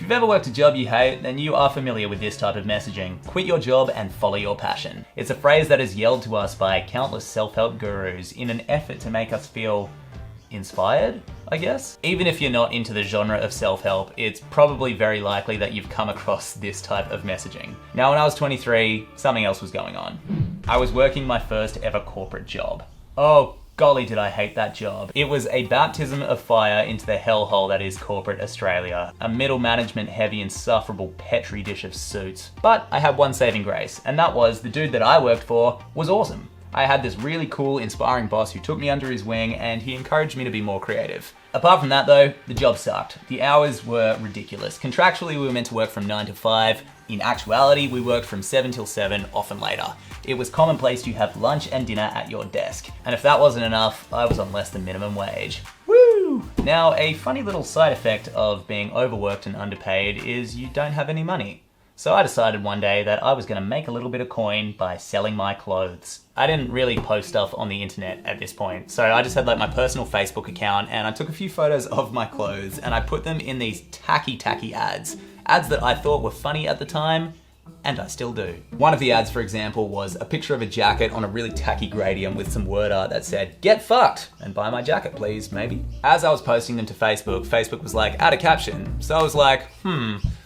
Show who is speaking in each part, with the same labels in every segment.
Speaker 1: If you've ever worked a job you hate, then you are familiar with this type of messaging. Quit your job and follow your passion. It's a phrase that is yelled to us by countless self-help gurus in an effort to make us feel inspired, I guess? Even if you're not into the genre of self-help, it's probably very likely that you've come across this type of messaging. Now, when I was 23, something else was going on. I was working my first ever corporate job. Oh, golly did I hate that job. It was a baptism of fire into the hellhole that is corporate Australia. A middle management heavy insufferable petri dish of suits. But I had one saving grace, and that was the dude that I worked for was awesome. I had this really cool, inspiring boss who took me under his wing and he encouraged me to be more creative. Apart from that though, the job sucked. The hours were ridiculous. Contractually, we were meant to work from 9 to 5. In actuality, we worked from 7 till 7, often later. It was commonplace to have lunch and dinner at your desk. And if that wasn't enough, I was on less than minimum wage. Woo! Now, a funny little side effect of being overworked and underpaid is you don't have any money. So I decided one day that I was gonna make a little bit of coin by selling my clothes. I didn't really post stuff on the internet at this point, so I just had like my personal Facebook account and I took a few photos of my clothes and I put them in these tacky ads. Ads that I thought were funny at the time, and I still do. One of the ads, for example, was a picture of a jacket on a really tacky gradient with some word art that said, "Get fucked and buy my jacket, please, maybe." As I was posting them to Facebook, Facebook was like, add a caption. So I was like,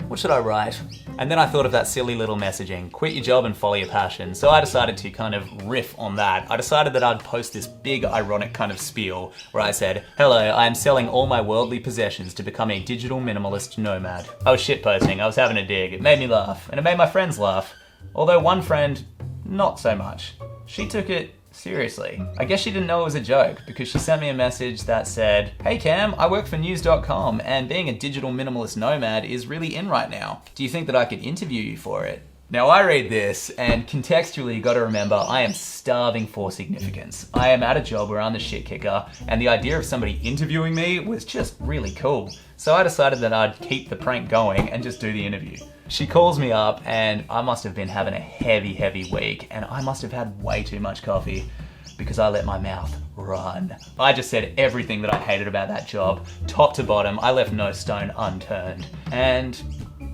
Speaker 1: what should I write? And then I thought of that silly little messaging, quit your job and follow your passion. So I decided to kind of riff on that. I decided that I'd post this big ironic kind of spiel where I said, hello, I am selling all my worldly possessions to become a digital minimalist nomad. I was shitposting, I was having a dig. It made me laugh, and it made my friends laugh. Although one friend, not so much. She took it seriously. I guess she didn't know it was a joke because she sent me a message that said, hey Cam, I work for news.com and being a digital minimalist nomad is really in right now. Do you think that I could interview you for it? Now I read this and contextually you gotta remember I am starving for significance. I am at a job where I'm the shit kicker and the idea of somebody interviewing me was just really cool. So I decided that I'd keep the prank going and just do the interview. She calls me up and I must have been having a heavy week and I must have had way too much coffee because I let my mouth run. I just said everything that I hated about that job, top to bottom. I left no stone unturned and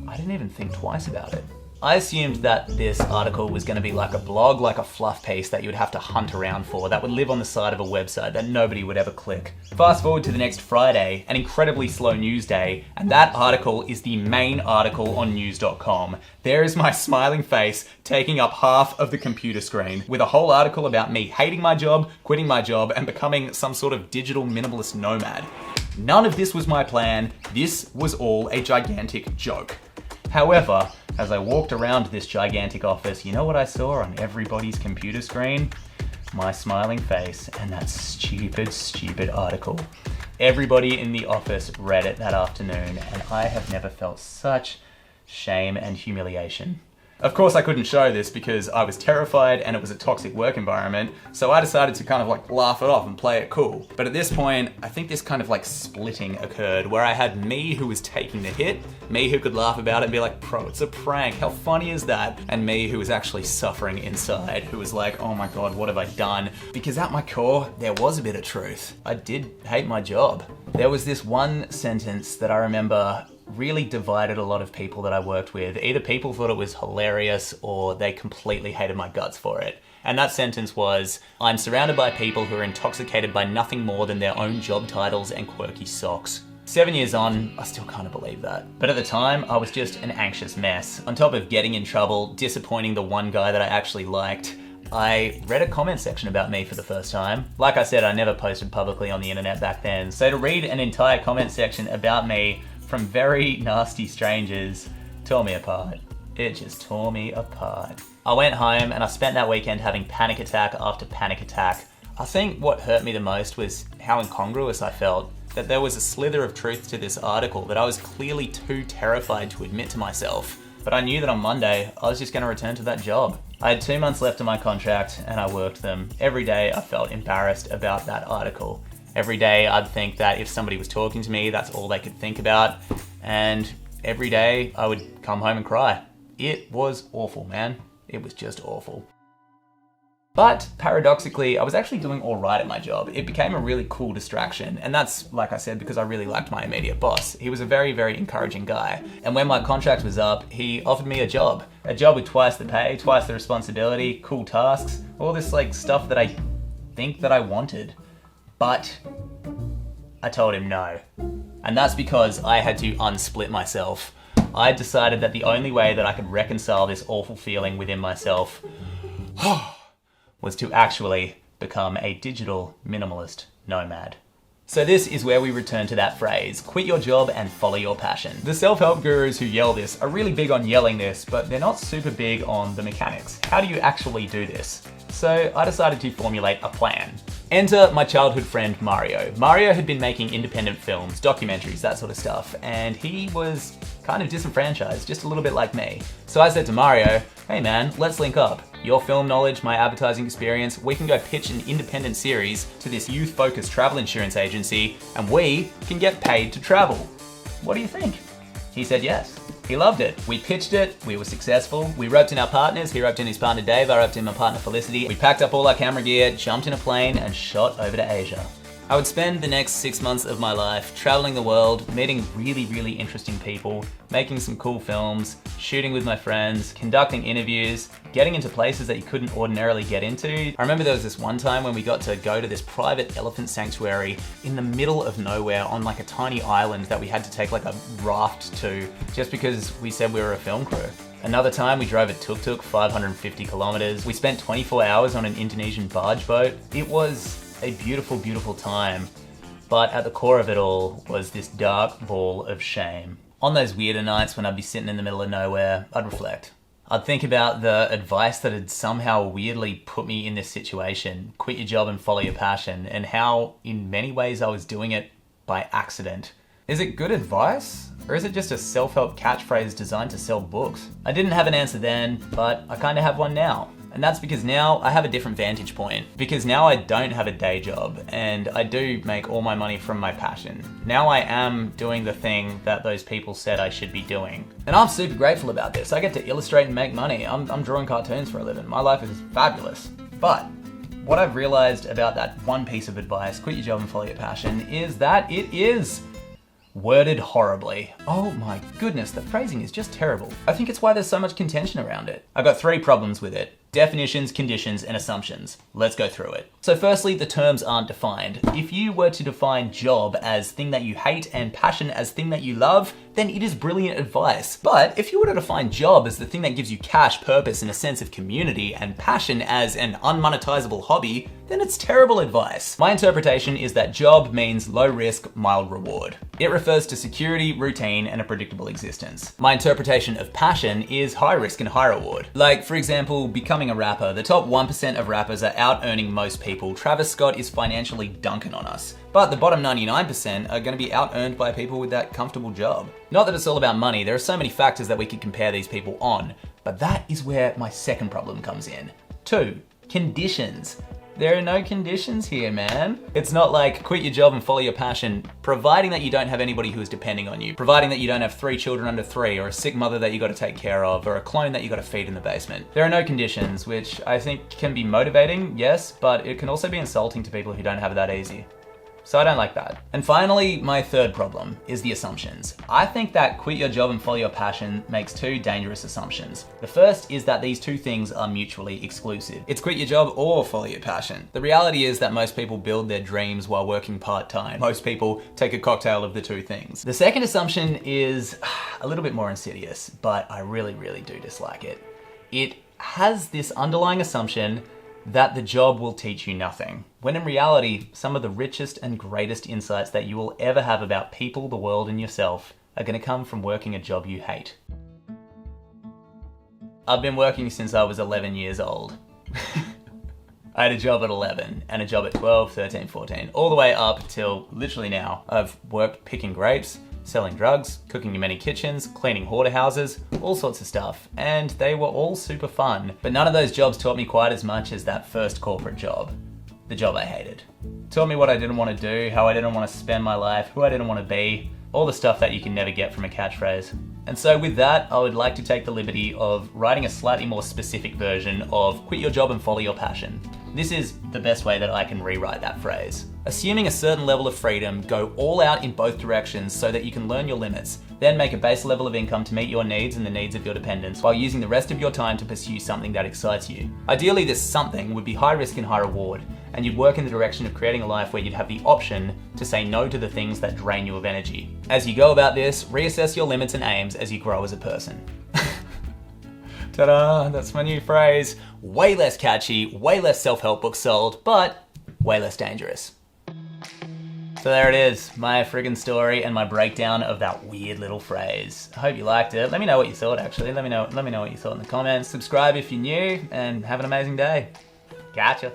Speaker 1: I didn't even think twice about it. I assumed that this article was going to be like a blog, like a fluff piece that you would have to hunt around for, that would live on the side of a website that nobody would ever click. Fast forward to the next Friday, an incredibly slow news day, and that article is the main article on news.com. There is my smiling face taking up half of the computer screen with a whole article about me hating my job, quitting my job, and becoming some sort of digital minimalist nomad. None of this was my plan. This was all a gigantic joke. However, as I walked around this gigantic office, you know what I saw on everybody's computer screen? My smiling face and that stupid article. Everybody in the office read it that afternoon, and I have never felt such shame and humiliation. Of course, I couldn't show this because I was terrified and it was a toxic work environment, so I decided to kind of like laugh it off and play it cool. But at this point, I think this kind of like splitting occurred where I had me who was taking the hit, me who could laugh about it and be like, bro, it's a prank, how funny is that? And me who was actually suffering inside, who was like, oh my God, what have I done? Because at my core, there was a bit of truth. I did hate my job. There was this one sentence that I remember really divided a lot of people that I worked with. Either people thought it was hilarious or they completely hated my guts for it. And that sentence was, I'm surrounded by people who are intoxicated by nothing more than their own job titles and quirky socks. 7 years on, I still kind of believe that. But at the time, I was just an anxious mess. On top of getting in trouble, disappointing the one guy that I actually liked, I read a comment section about me for the first time. Like I said, I never posted publicly on the internet back then. So to read an entire comment section about me from very nasty strangers tore me apart. It just tore me apart. I went home and I spent that weekend having panic attack after panic attack. I think what hurt me the most was how incongruous I felt. That there was a slither of truth to this article that I was clearly too terrified to admit to myself. But I knew that on Monday, I was just going to return to that job. I had 2 months left of my contract and I worked them. Every day I felt embarrassed about that article. Every day I'd think that if somebody was talking to me, that's all they could think about. And every day I would come home and cry. It was awful, man. It was just awful. But paradoxically, I was actually doing all right at my job. It became a really cool distraction. And that's, like I said, because I really liked my immediate boss. He was a very, very encouraging guy. And when my contract was up, he offered me a job. A job with twice the pay, twice the responsibility, cool tasks, all this like stuff that I think that I wanted. But I told him no. And that's because I had to unsplit myself. I decided that the only way that I could reconcile this awful feeling within myself was to actually become a digital minimalist nomad. So this is where we return to that phrase, quit your job and follow your passion. The self-help gurus who yell this are really big on yelling this, but they're not super big on the mechanics. How do you actually do this? So I decided to formulate a plan. Enter my childhood friend Mario. Mario had been making independent films, documentaries, that sort of stuff, and he was kind of disenfranchised, just a little bit like me. So I said to Mario, hey man, let's link up. Your film knowledge, my advertising experience, we can go pitch an independent series to this youth-focused travel insurance agency, and we can get paid to travel. What do you think? He said yes. He loved it. We pitched it, we were successful. We roped in our partners, he roped in his partner Dave, I roped in my partner Felicity. We packed up all our camera gear, jumped in a plane, and shot over to Asia. I would spend the next 6 months of my life traveling the world, meeting really, really interesting people, making some cool films, shooting with my friends, conducting interviews, getting into places that you couldn't ordinarily get into. I remember there was this one time when we got to go to this private elephant sanctuary in the middle of nowhere on like a tiny island that we had to take like a raft to just because we said we were a film crew. Another time we drove a tuk-tuk 550 kilometers. We spent 24 hours on an Indonesian barge boat. It was a beautiful, beautiful time, but at the core of it all was this dark ball of shame. On those weirder nights when I'd be sitting in the middle of nowhere, I'd reflect. I'd think about the advice that had somehow weirdly put me in this situation, quit your job and follow your passion, and how in many ways I was doing it by accident. Is it good advice? Or is it just a self-help catchphrase designed to sell books? I didn't have an answer then, but I kind of have one now. And that's because now I have a different vantage point. Because now I don't have a day job and I do make all my money from my passion. Now I am doing the thing that those people said I should be doing. And I'm super grateful about this. I get to illustrate and make money. I'm drawing cartoons for a living. My life is fabulous. But what I've realized about that one piece of advice, quit your job and follow your passion, is that it is worded horribly. Oh my goodness, the phrasing is just terrible. I think it's why there's so much contention around it. I've got 3 problems with it. Definitions, conditions, and assumptions. Let's go through it. So firstly, the terms aren't defined. If you were to define job as thing that you hate and passion as thing that you love, then it is brilliant advice. But if you were to define job as the thing that gives you cash, purpose, and a sense of community, and passion as an unmonetizable hobby, then it's terrible advice. My interpretation is that job means low risk, mild reward. It refers to security, routine, and a predictable existence. My interpretation of passion is high risk and high reward. Like, for example, becoming a rapper. The top 1% of rappers are out earning most people. Travis Scott is financially dunking on us. But the bottom 99% are going to be out earned by people with that comfortable job. Not that it's all about money, there are so many factors that we could compare these people on, but that is where my second problem comes in. 2, conditions. There are no conditions here, man. It's not like quit your job and follow your passion, providing that you don't have anybody who is depending on you, providing that you don't have 3 children under 3, or a sick mother that you got to take care of, or a clone that you got to feed in the basement. There are no conditions, which I think can be motivating, yes, but it can also be insulting to people who don't have it that easy. So I don't like that. And finally, my third problem is the assumptions. I think that quit your job and follow your passion makes 2 dangerous assumptions. The first is that these 2 things are mutually exclusive. It's quit your job or follow your passion. The reality is that most people build their dreams while working part-time. Most people take a cocktail of the 2 things. The second assumption is a little bit more insidious, but I really, really do dislike it. It has this underlying assumption that the job will teach you nothing. When in reality, some of the richest and greatest insights that you will ever have about people, the world, and yourself are going to come from working a job you hate. I've been working since I was 11 years old. I had a job at 11 and a job at 12, 13, 14, all the way up till literally now. I've worked picking grapes, selling drugs, cooking in many kitchens, cleaning hoarder houses, all sorts of stuff. And they were all super fun. But none of those jobs taught me quite as much as that first corporate job. The job I hated. Taught me what I didn't want to do, how I didn't want to spend my life, who I didn't want to be, all the stuff that you can never get from a catchphrase. And so with that, I would like to take the liberty of writing a slightly more specific version of quit your job and follow your passion. This is the best way that I can rewrite that phrase. Assuming a certain level of freedom, go all out in both directions so that you can learn your limits, then make a base level of income to meet your needs and the needs of your dependents while using the rest of your time to pursue something that excites you. Ideally, this something would be high risk and high reward, and you'd work in the direction of creating a life where you'd have the option to say no to the things that drain you of energy. As you go about this, reassess your limits and aims as you grow as a person. Ta-da, that's my new phrase. Way less catchy, way less self-help book sold, but way less dangerous. So there it is, my friggin' story and my breakdown of that weird little phrase. I hope you liked it. Let me know what you thought actually. Let me know what you thought in the comments. Subscribe if you're new and have an amazing day. Gotcha.